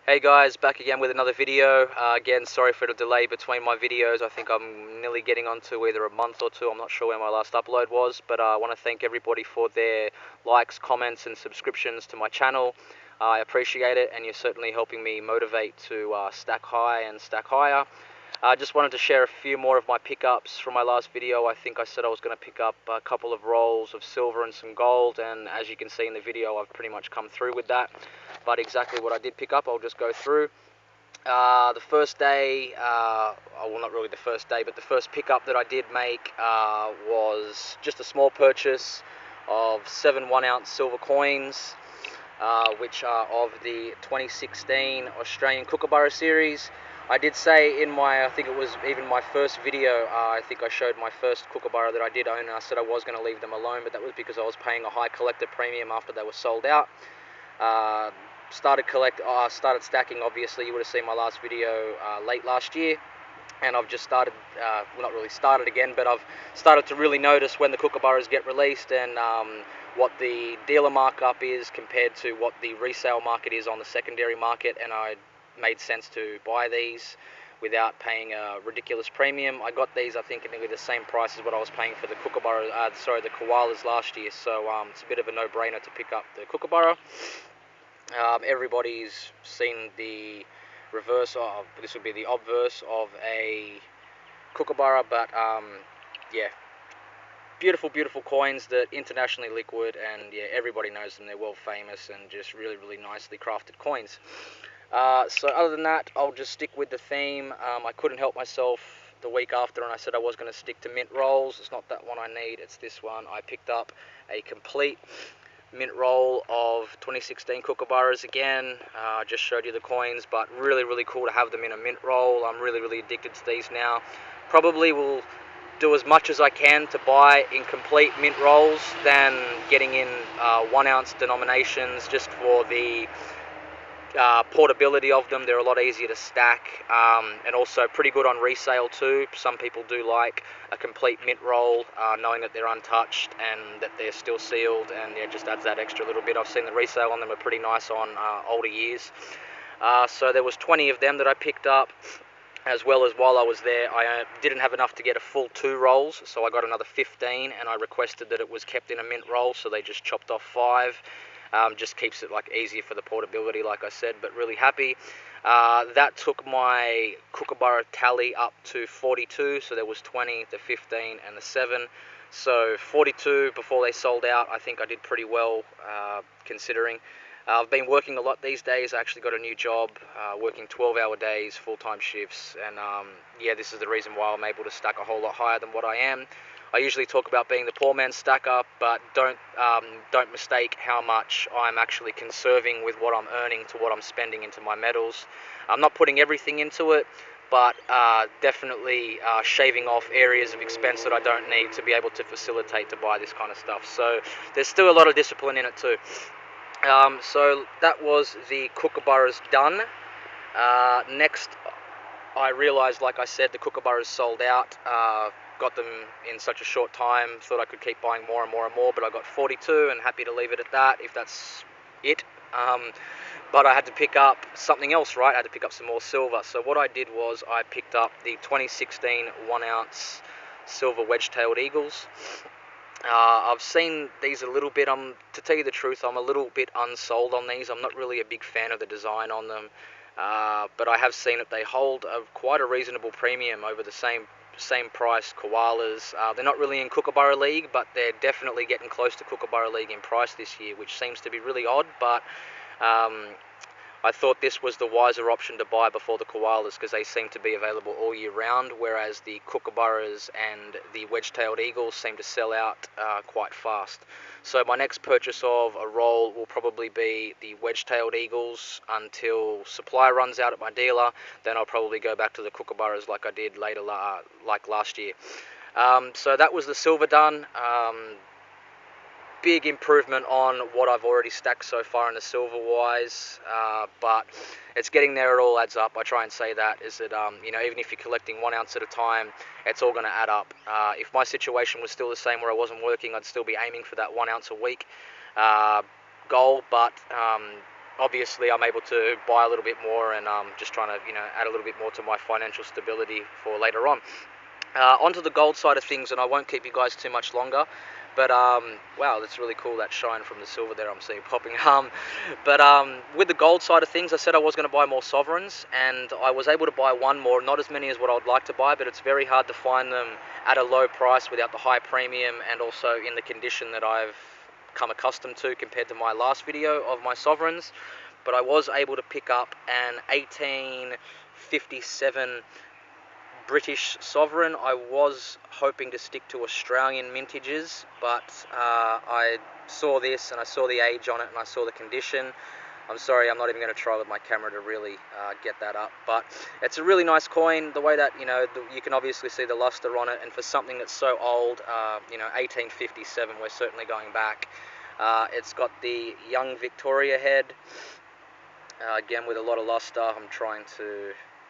Hey guys, back again with another video. Again, sorry for the delay between my videos. I think I'm nearly getting on to either a month or two. I'm not sure when my last upload was, but I want to thank everybody for their likes, comments, and subscriptions to my channel. I appreciate it, and you're certainly helping me motivate to stack high and stack higher. I just wanted to share a few more of my pickups from my last video. I think I said I was going to pick up a couple of rolls of silver and some gold, and as you can see in the video, I've pretty much come through with that. But exactly what I did pick up, I'll just go through. The first day, well, not really the first day, but the first pickup that I did make was just a small purchase of 7 1-ounce silver coins, which are of the 2016 Australian Kookaburra series. I did say in my, I think it was even my first video, I think I showed my first Kookaburra that I did own, and I said I was going to leave them alone, but that was because I was paying a high collector premium after they were sold out. Started stacking, obviously. You would have seen my last video late last year, and I've just started, well, not really started again, but I've started to really notice when the Kookaburras get released and what the dealer markup is compared to what the resale market is on the secondary market, and I made sense to buy these without paying a ridiculous premium. I got these, I think, at nearly the same price as what I was paying for the Kookaburra, the koalas last year, so it's a bit of a no-brainer to pick up the Kookaburra. Everybody's seen the reverse of, this would be the obverse of a Kookaburra, but yeah, beautiful, beautiful coins that internationally liquid, and yeah, everybody knows them. They're world famous and just really, really nicely crafted coins. So other than that, I'll just stick with the theme. I couldn't help myself the week after, and I said I was going to stick to mint rolls. It's not that one I need, it's this one. I picked up a complete mint roll of 2016 Kookaburras again. Just showed you the coins, but really, really cool to have them in a mint roll. I'm really, really addicted to these now. Probably will do as much as I can to buy in complete mint rolls than getting in 1-ounce denominations, just for the portability of them. They're a lot easier to stack, and also pretty good on resale too. Some people do like a complete mint roll, knowing that they're untouched and that they're still sealed, and yeah, it just adds that extra little bit. I've seen the resale on them are pretty nice on older years. So there was 20 of them that I picked up, as well as while I was there, I didn't have enough to get a full 2 rolls, so I got another 15, and I requested that it was kept in a mint roll, so they just chopped off 5. Just keeps it like easier for the portability, like I said, but really happy. That took my Kookaburra tally up to 42, so there was 20, the 15, and the 7. So 42 before they sold out. I think I did pretty well, considering. I've been working a lot these days. I actually got a new job, working 12-hour days, full-time shifts, and yeah, this is the reason why I'm able to stack a whole lot higher than what I am. I usually talk about being the poor man's stacker, but don't mistake how much I'm actually conserving with what I'm earning to what I'm spending into my metals. I'm not putting everything into it, but definitely shaving off areas of expense that I don't need to be able to facilitate to buy this kind of stuff. So there's still a lot of discipline in it too. So that was the Kookaburras done. Next, I realised, like I said, the Kookaburras sold out. Got them in such a short time, thought I could keep buying more and more and more, but I got 42 and happy to leave it at that, if that's it. But I had to pick up something else, right? I had to pick up some more silver. So what I did was I picked up the 2016 1-ounce silver wedge-tailed eagles. I've seen these a little bit. To tell you the truth, I'm a little bit unsold on these. I'm not really a big fan of the design on them, but I have seen that they hold quite a reasonable premium over the same price koalas. They're not really in Kookaburra League, but they're definitely getting close to Kookaburra League in price this year, which seems to be really odd, but I thought this was the wiser option to buy before the koalas, because they seem to be available all year round, whereas the Kookaburras and the wedge-tailed eagles seem to sell out quite fast. So my next purchase of a roll will probably be the wedge-tailed eagles until supply runs out at my dealer. Then I'll probably go back to the Kookaburras like I did later, like last year. So that was the silver done. Big improvement on what I've already stacked so far in the silver wise, but it's getting there. It all adds up. I try and say that, is that you know, even if you're collecting 1 ounce at a time, it's all going to add up. If my situation was still the same where I wasn't working, I'd still be aiming for that 1 ounce a week goal, but obviously I'm able to buy a little bit more, and just trying to, add a little bit more to my financial stability for later on. Onto the gold side of things, and I won't keep you guys too much longer. But wow, that's really cool, that shine from the silver there I'm seeing popping. But with the gold side of things, I said I was going to buy more sovereigns, and I was able to buy one more. Not as many as what I would like to buy, but it's very hard to find them at a low price without the high premium, and also in the condition that I've come accustomed to compared to my last video of my sovereigns. But I was able to pick up an 1857 British sovereign. I was hoping to stick to Australian mintages, but I saw this and I saw the age on it and I saw the condition. I'm sorry, I'm not even going to try with my camera to really get that up, but it's a really nice coin. The way that, you can obviously see the luster on it, and for something that's so old, 1857, we're certainly going back. It's got the young Victoria head, again with a lot of luster.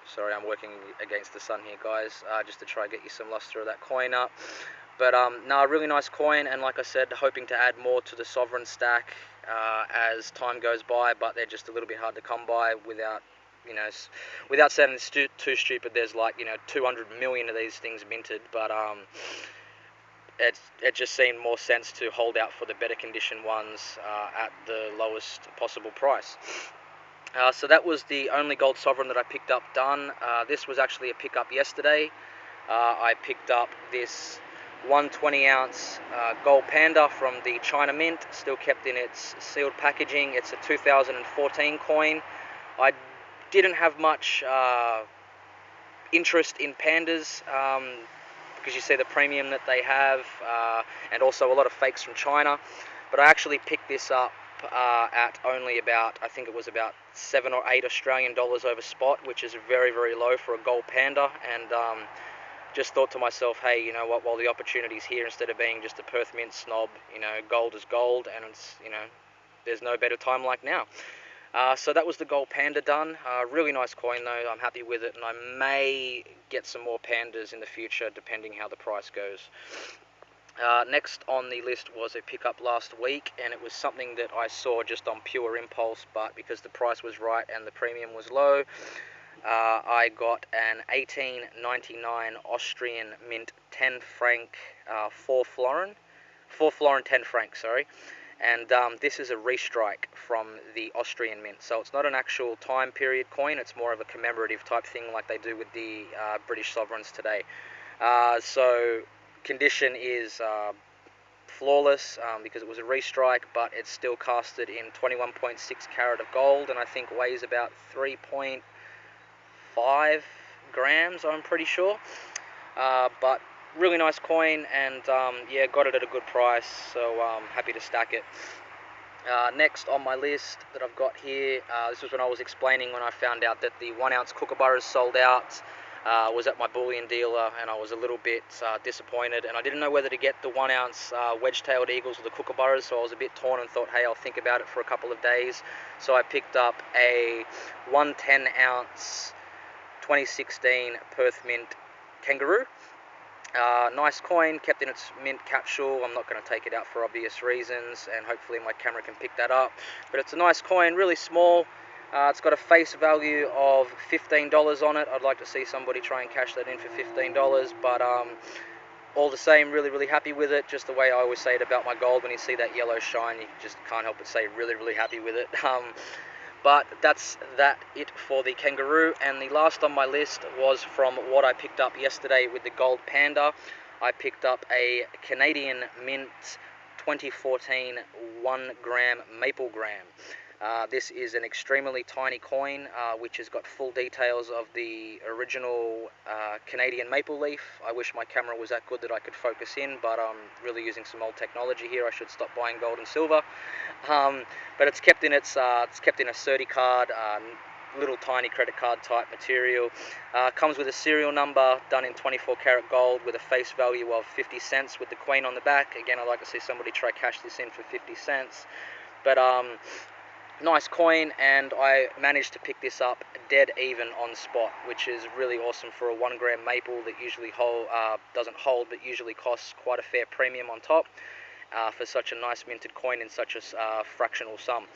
Sorry, I'm working against the sun here, guys, just to try and get you some luster of that coin up. But no, really nice coin, and like I said, hoping to add more to the sovereign stack as time goes by, but they're just a little bit hard to come by without sounding too stupid. There's 200 million of these things minted, but it just seemed more sense to hold out for the better condition ones at the lowest possible price. So that was the only gold sovereign that I picked up done. This was actually a pickup yesterday. I picked up this 120 ounce gold panda from the China Mint, still kept in its sealed packaging. It's a 2014 coin. I didn't have much interest in pandas because you see the premium that they have, and also a lot of fakes from China. But I actually picked this up at only about, I think it was about 7 or 8 Australian dollars over spot, which is very, very low for a gold panda. And just thought to myself, hey, you know what, while the opportunity's here, instead of being just a Perth Mint snob, gold is gold, and it's, there's no better time like now. So that was the gold panda done. Really nice coin though, I'm happy with it, and I may get some more pandas in the future depending how the price goes. Next on the list was a pickup last week, and it was something that I saw just on pure impulse, but because the price was right and the premium was low, I got an 1899 Austrian Mint 10 franc 4 florin 10 franc, sorry. And this is a restrike from the Austrian Mint, so it's not an actual time period coin, it's more of a commemorative type thing like they do with the British sovereigns today. So condition is flawless because it was a restrike, but it's still casted in 21.6 carat of gold, and I think weighs about 3.5 grams, I'm pretty sure. But really nice coin, and yeah, got it at a good price, so happy to stack it. Next on my list that I've got here, this was when I was explaining when I found out that the 1 ounce kookaburras sold out. Was at my bullion dealer, and I was a little bit disappointed, and I didn't know whether to get the 1 ounce wedge-tailed eagles or the kookaburras, so I was a bit torn and thought, hey, I'll think about it for a couple of days. So I picked up a 110 ounce 2016 Perth Mint kangaroo. Nice coin, kept in its mint capsule. I'm not going to take it out for obvious reasons, and hopefully my camera can pick that up, but it's a nice coin, really small. It's got a face value of $15 on it. I'd like to see somebody try and cash that in for $15, but all the same, really, really happy with it. Just the way I always say it about my gold, when you see that yellow shine, you just can't help but say really, really happy with it. But that's it for the kangaroo. And the last on my list was from what I picked up yesterday with the gold panda. I picked up a Canadian Mint 2014 1 gram maple gram. This is an extremely tiny coin, which has got full details of the original Canadian maple leaf. I wish my camera was that good that I could focus in, but I'm really using some old technology here. I should stop buying gold and silver. But it's kept in a Certi card, little tiny credit card type material. Comes with a serial number done in 24 karat gold with a face value of 50 cents with the queen on the back. Again, I'd like to see somebody try cash this in for 50 cents. But nice coin, and I managed to pick this up dead even on spot, which is really awesome for a 1 gram maple that usually doesn't hold, but usually costs quite a fair premium on top for such a nice minted coin in such a fractional sum.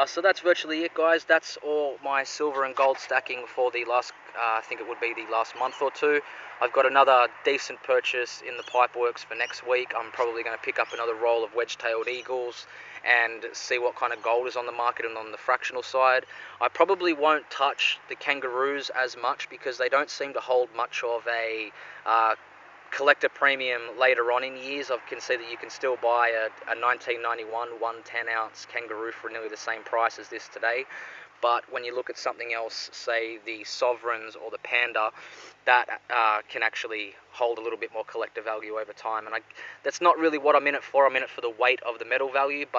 So that's virtually it, guys. That's all my silver and gold stacking for the last, I think it would be the last month or two. I've got another decent purchase in the pipeworks for next week. I'm probably going to pick up another roll of wedge-tailed eagles and see what kind of gold is on the market and on the fractional side. I probably won't touch the kangaroos as much because they don't seem to hold much of a collector premium later on in years. I can see that you can still buy a 1991 110-ounce kangaroo for nearly the same price as this today. But when you look at something else, say the sovereigns or the panda, that can actually hold a little bit more collector value over time. And that's not really what I'm in it for. I'm in it for the weight of the metal value, but